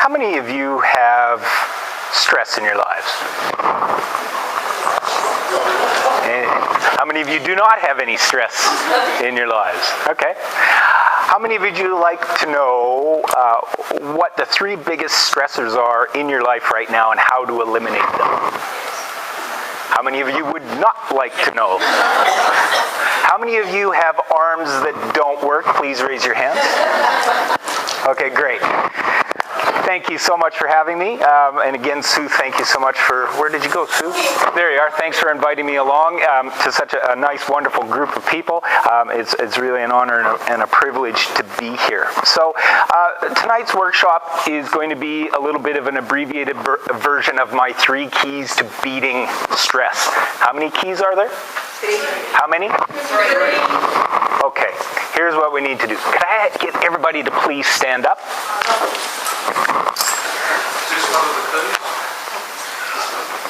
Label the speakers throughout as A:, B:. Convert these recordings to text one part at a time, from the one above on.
A: How many of you have stress in your lives? How many of you do not have any stress in your lives? Okay. How many of you like to know what the 3 biggest stressors are in your life right now and how to eliminate them? How many of you would not like to know? How many of you have arms that don't work? Please raise your hands. Okay, great. Thank you so much for having me. And again, Sue, thank you so much for... Where did you go, Sue? There you are. Thanks for inviting me along to such a nice, wonderful group of people. It's really an honor and a privilege to be here. So tonight's workshop is going to be a little bit of an abbreviated version of my 3 keys to beating stress. How many keys are there? 3. How many? 3. Okay. Here's what we need to do. Could I get everybody to please stand up?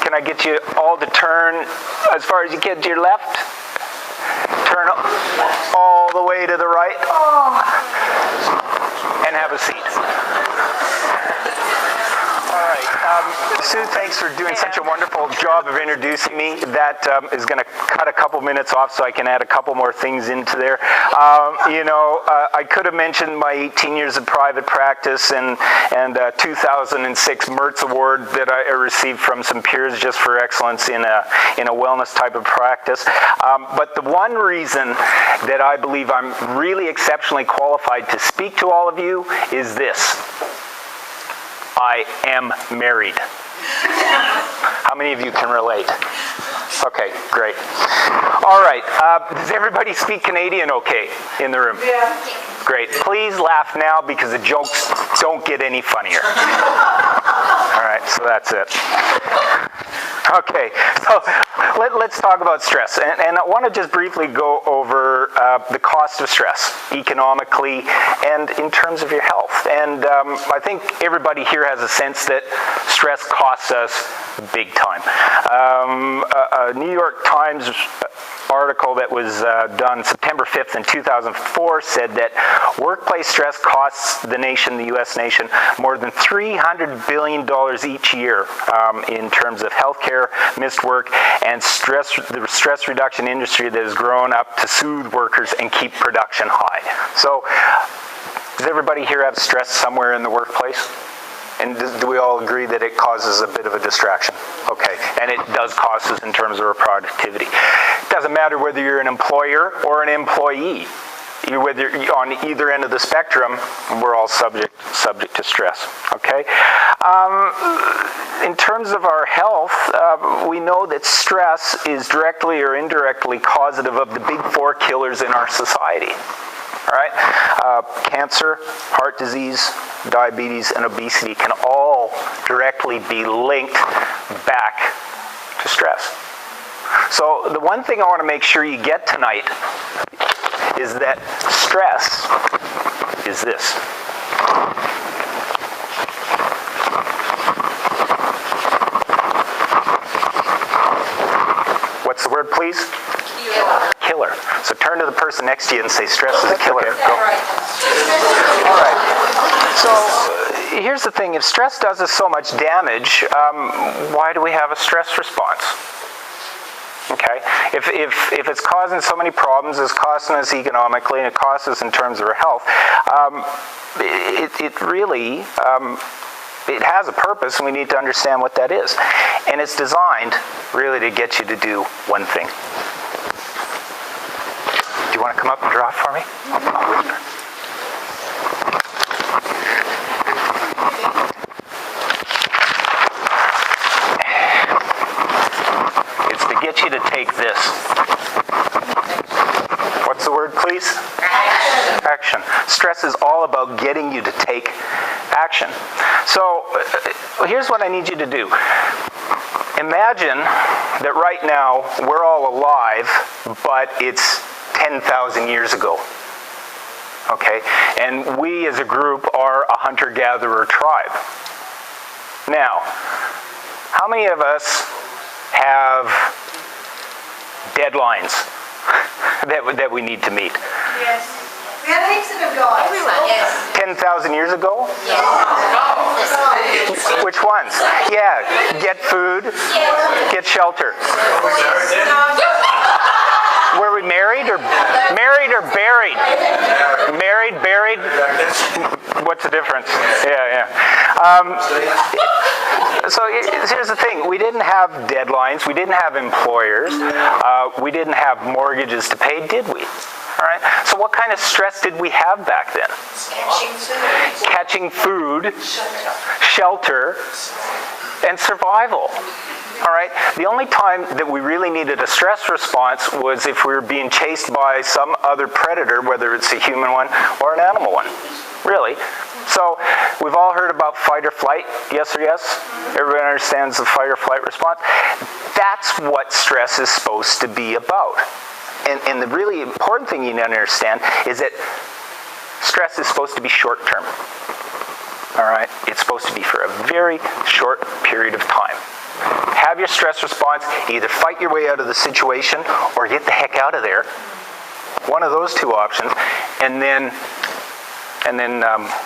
A: Can I get you all to turn as far as you can to your left? Turn all the way to the right. And have a seat. All right. Sue, thanks for doing such a wonderful job of introducing me. That is going to cut a couple minutes off so I can add a couple more things into there. I could have mentioned my 18 years of private practice and 2006 Mertz Award that I received from some peers just for excellence in a wellness type of practice. But the one reason that I believe I'm really exceptionally qualified to speak to all of you is this. I am married. How many of you can relate? Okay, great. All right, does everybody speak Canadian okay in the room? Yeah. Great. Please laugh now because the jokes don't get any funnier. All right, so that's it. Okay, so let's talk about stress. And I want to just briefly go over the cost of stress, economically and in terms of your health. And I think everybody here has a sense that stress costs us big time. A New York Times article that was done September 5th in 2004 said that workplace stress costs the U.S. nation, more than $300 billion each year in terms of healthcare, missed work, and the stress reduction industry that has grown up to soothe workers and keep production high. So, does everybody here have stress somewhere in the workplace? And do we all agree that it causes a bit of a distraction? Okay, and it does cost us in terms of our productivity. It doesn't matter whether you're an employer or an employee. Whether you're on either end of the spectrum, we're all subject to stress, okay? In terms of our health, we know that stress is directly or indirectly causative of the big 4 killers in our society. All right? Cancer, heart disease, diabetes, and obesity can all directly be linked back to stress. So the one thing I want to make sure you get tonight is that stress is this. What's the word, please? Killer. So turn to the person next to you and say, stress is a killer. Okay, go. All right. So here's the thing. If stress does us so much damage, why do we have a stress response? Okay? If it's causing so many problems, it's costing us economically, and it costs us in terms of our health, it really... it has a purpose, and we need to understand what that is. And it's designed, really, to get you to do one thing. Do you want to come up and draw it for me? I'll whisper. It's to get you to take this. What's the word, please? Action. Stress is all about getting you to take action. So here's what I need you to do. Imagine that right now we're all alive, but it's 10,000 years ago. Okay? And we as a group are a hunter-gatherer tribe. Now, how many of us have deadlines that we need to meet?
B: Yes. We had heaps of guys.
C: Everyone, yes.
A: 10,000 years ago?
C: Yes.
A: Which ones? Yeah, get food, get shelter. Were we married or buried? Married, buried? What's the difference? Yeah. So here's the thing. We didn't have deadlines. We didn't have employers. We didn't have mortgages to pay, did we? All right. So what kind of stress did we have back then? Catching food, shelter, and survival. All right. The only time that we really needed a stress response was if we were being chased by some other predator, whether it's a human one or an animal one. Really. So we've all heard about fight or flight. Yes or yes? Everybody understands the fight or flight response. That's what stress is supposed to be about. And the really important thing you need to understand is that stress is supposed to be short term. All right. It's supposed to be for a very short period of time. Have your stress response, either fight your way out of the situation or get the heck out of there. One of those two options, and then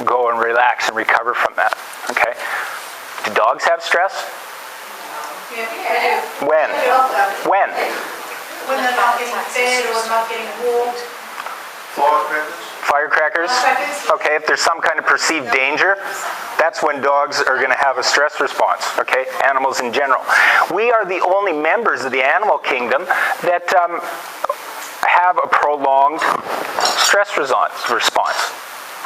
A: go and relax and recover from that. Okay? Do dogs have stress?
B: Yeah, they do.
A: When? When?
B: When they're not getting fed or not getting walked.
A: Firecrackers? Okay, if there's some kind of perceived danger, that's when dogs are going to have a stress response, okay? Animals in general. We are the only members of the animal kingdom that have a prolonged stress response,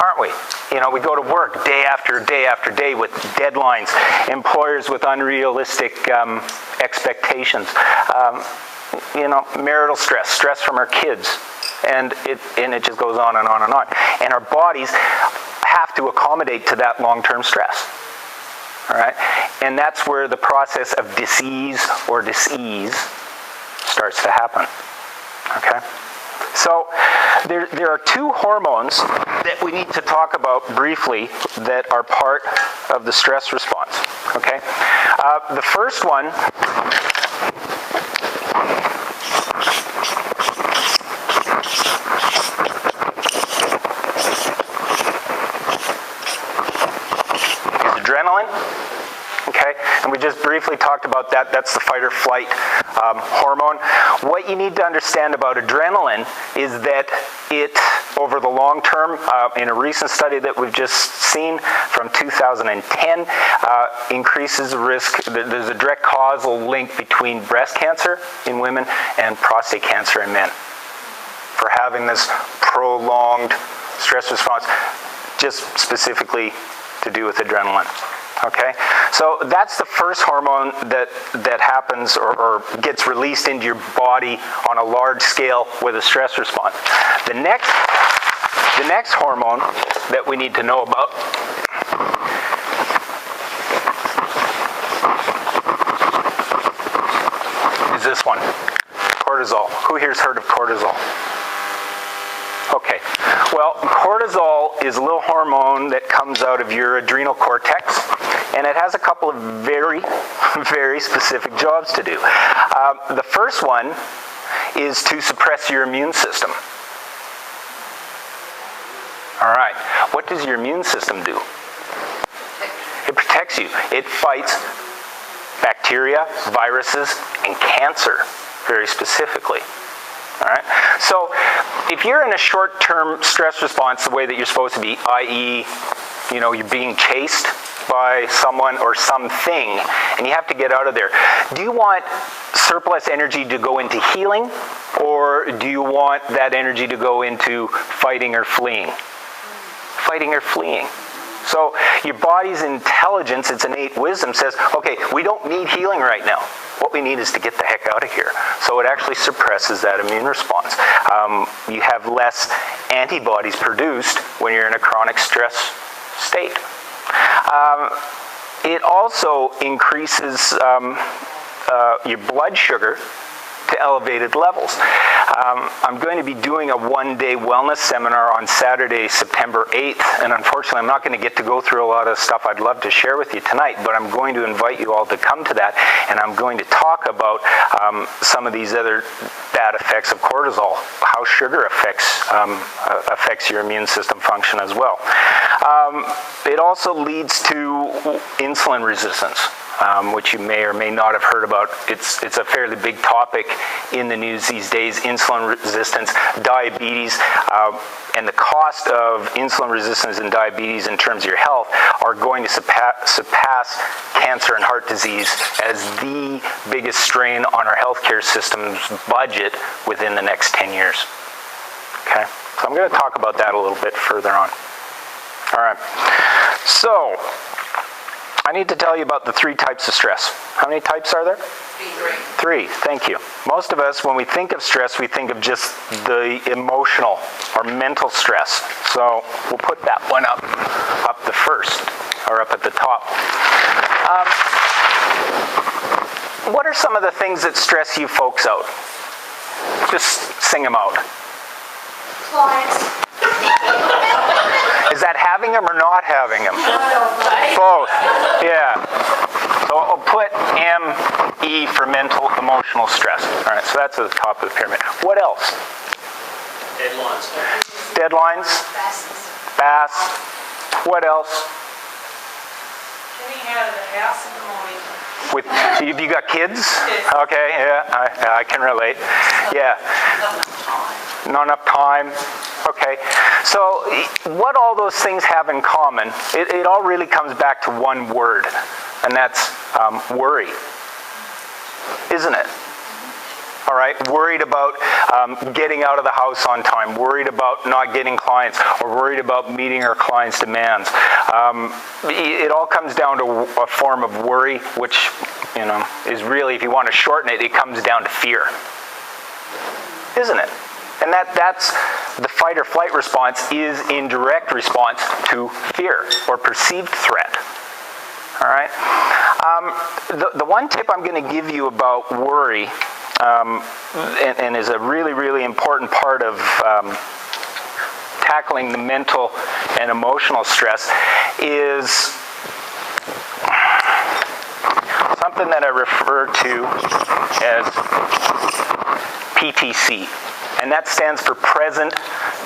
A: aren't we? You know, we go to work day after day after day with deadlines, employers with unrealistic expectations, you know, marital stress, stress from our kids. And it just goes on and on and on. And our bodies have to accommodate to that long-term stress. All right? And that's where the process of disease or dis-ease starts to happen. Okay? So there are two hormones that we need to talk about briefly that are part of the stress response. Okay? The first one adrenaline, okay? And we just briefly talked about that. That's the fight or flight hormone. What you need to understand about adrenaline is that it, over the long term, in a recent study that we've just seen from 2010, increases the risk. There's a direct causal link between breast cancer in women and prostate cancer in men for having this prolonged stress response, just specifically to do with adrenaline. Okay, so that's the first hormone that happens or gets released into your body on a large scale with a stress response. The next hormone that we need to know about is this one, cortisol. Who here's heard of cortisol? Okay, well, cortisol is a little hormone that comes out of your adrenal cortex, and it has a couple of very, very specific jobs to do. The first one is to suppress your immune system. All right, what does your immune system do? It protects you. It fights bacteria, viruses, and cancer, very specifically. All right. So if you're in a short-term stress response the way that you're supposed to be, i.e., you know, you're being chased by someone or something, and you have to get out of there, do you want surplus energy to go into healing, or do you want that energy to go into fighting or fleeing? Fighting or fleeing. So your body's intelligence, its innate wisdom says, okay, we don't need healing right now. What we need is to get the heck out of here. So it actually suppresses that immune response. You have less antibodies produced when you're in a chronic stress state. It also increases your blood sugar to elevated levels. I'm going to be doing a one-day wellness seminar on Saturday, September 8th, and unfortunately I'm not going to get to go through a lot of stuff I'd love to share with you tonight, but I'm going to invite you all to come to that, and I'm going to talk about some of these other bad effects of cortisol, how sugar affects your immune system function as well. It also leads to insulin resistance, which you may or may not have heard about. It's a fairly big topic in the news these days, insulin resistance, diabetes, and the cost of insulin resistance and diabetes in terms of your health are going to surpass cancer and heart disease as the biggest strain on our healthcare system's budget within the next 10 years. Okay, so I'm going to talk about that a little bit further on. All right, so I need to tell you about the 3 types of stress. How many types are there? 3, thank you. Most of us, when we think of stress, we think of just the emotional or mental stress. So we'll put that one up the first, or up at the top. What are some of the things that stress you folks out? Just sing them out.
B: Clients.
A: Is that having them or not having them? Both. Yeah. So I'll put M-E for mental, emotional stress. All right, so that's at the top of the pyramid. What else?
C: Deadlines.
A: Deadlines. Fast. What else?
B: Getting out of the house in the morning.
A: Have you got kids? Okay, yeah, I can relate. Yeah. Not enough time. Okay. So what all those things have in common, it all really comes back to one word, and that's worry. Isn't it? All right, worried about getting out of the house on time, worried about not getting clients, or worried about meeting our clients' demands. It all comes down to a form of worry, which, you know, is really, if you want to shorten it, it comes down to fear. Isn't it? And that's the fight or flight response is in direct response to fear or perceived threat. All right. The one tip I'm going to give you about worry, and is a really, really important part of tackling the mental and emotional stress, is something that I refer to as PTC. And that stands for present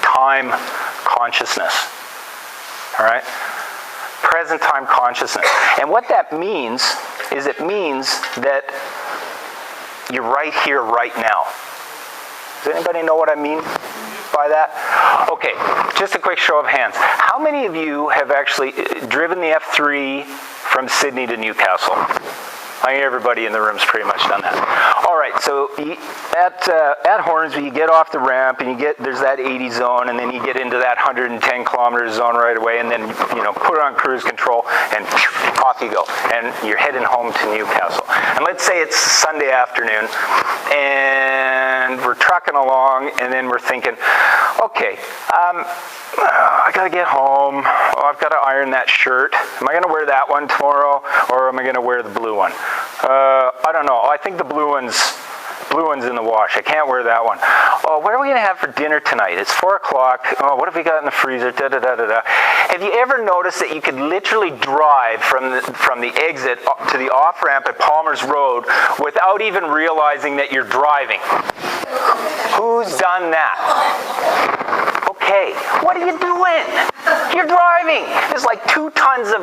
A: time consciousness. All right? Present time consciousness. And what that means is it means that you're right here, right now. Does anybody know what I mean by that? Okay, just a quick show of hands. How many of you have actually driven the F3 from Sydney to Newcastle? I think everybody in the room's pretty much done that. All right, so at Hornsby, you get off the ramp, and there's that 80 zone, and then you get into that 110 kilometer zone right away, and then, you know, put it on cruise control, and off you go. And you're heading home to Newcastle. And let's say it's Sunday afternoon, and we're trucking along, and then we're thinking, okay, I gotta get home. Oh, I've got to iron that shirt. Am I going to wear that one tomorrow, or am I going to wear the blue one? I don't know. I think the blue one's in the wash. I can't wear that one. Oh, what are we going to have for dinner tonight? It's 4 o'clock. Oh, what have we got in the freezer? Da da da da da. Have you ever noticed that you could literally drive from the exit to the off ramp at Palmer's Road without even realizing that you're driving? Who's done that? Okay, what are you doing? You're driving. There's like 2 tons of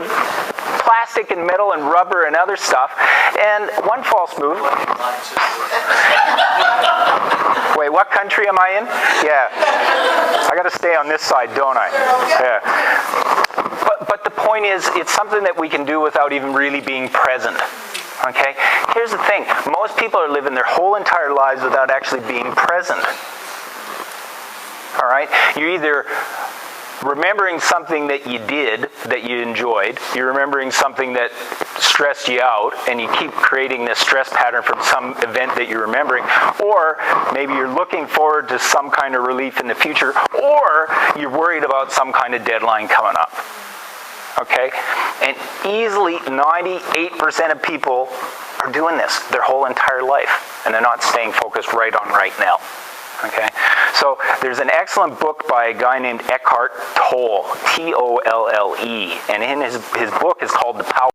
A: plastic and metal and rubber and other stuff, and one false move. Wait, what country am I in? Yeah. I got to stay on this side, don't I? Yeah. But the point is, it's something that we can do without even really being present. Okay? Here's the thing. Most people are living their whole entire lives without actually being present. All right? You're either remembering something that you did, that you enjoyed, you're remembering something that stressed you out, and you keep creating this stress pattern from some event that you're remembering, or maybe you're looking forward to some kind of relief in the future, or you're worried about some kind of deadline coming up. Okay? And easily 98% of people are doing this their whole entire life, and they're not staying focused right on right now. Okay, so there's an excellent book by a guy named Eckhart Tolle, Tolle, and in his book is called The Power